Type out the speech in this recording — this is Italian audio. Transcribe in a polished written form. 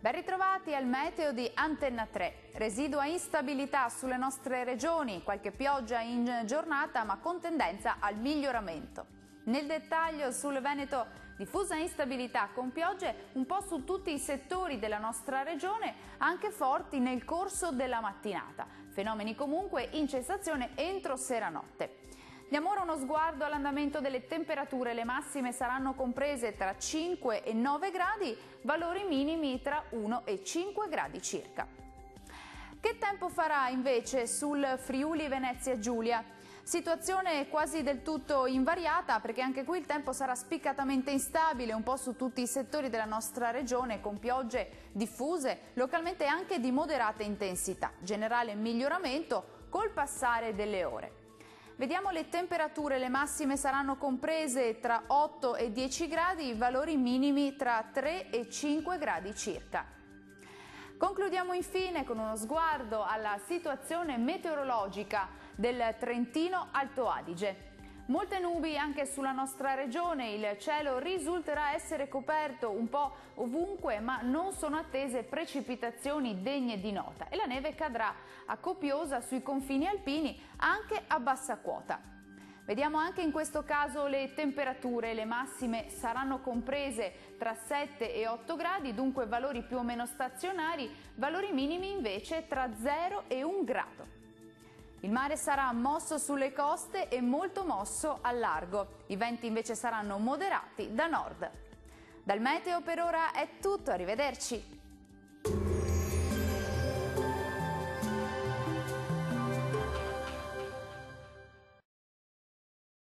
Ben ritrovati al meteo di Antenna 3. Residua instabilità sulle nostre regioni, qualche pioggia in giornata ma con tendenza al miglioramento. Nel dettaglio sul Veneto diffusa instabilità con piogge un po' su tutti i settori della nostra regione, anche forti nel corso della mattinata. Fenomeni comunque in cessazione entro sera-notte. Diamo ora uno sguardo all'andamento delle temperature. Le massime saranno comprese tra 5 e 9 gradi, valori minimi tra 1 e 5 gradi circa. Che tempo farà invece sul Friuli Venezia Giulia? Situazione quasi del tutto invariata, perché anche qui il tempo sarà spiccatamente instabile un po' su tutti i settori della nostra regione, con piogge diffuse, localmente anche di moderata intensità. Generale miglioramento col passare delle ore. Vediamo le temperature. Le massime saranno comprese tra 8 e 10 gradi, valori minimi tra 3 e 5 gradi circa. Concludiamo infine con uno sguardo alla situazione meteorologica del Trentino Alto Adige. Molte nubi anche sulla nostra regione, il cielo risulterà essere coperto un po' ovunque, ma non sono attese precipitazioni degne di nota e la neve cadrà a copiosa sui confini alpini anche a bassa quota. Vediamo anche in questo caso le temperature. Le massime saranno comprese tra 7 e 8 gradi, dunque valori più o meno stazionari, valori minimi invece tra 0 e 1 grado. Il mare sarà mosso sulle coste e molto mosso al largo. I venti invece saranno moderati da nord. Dal meteo per ora è tutto, arrivederci.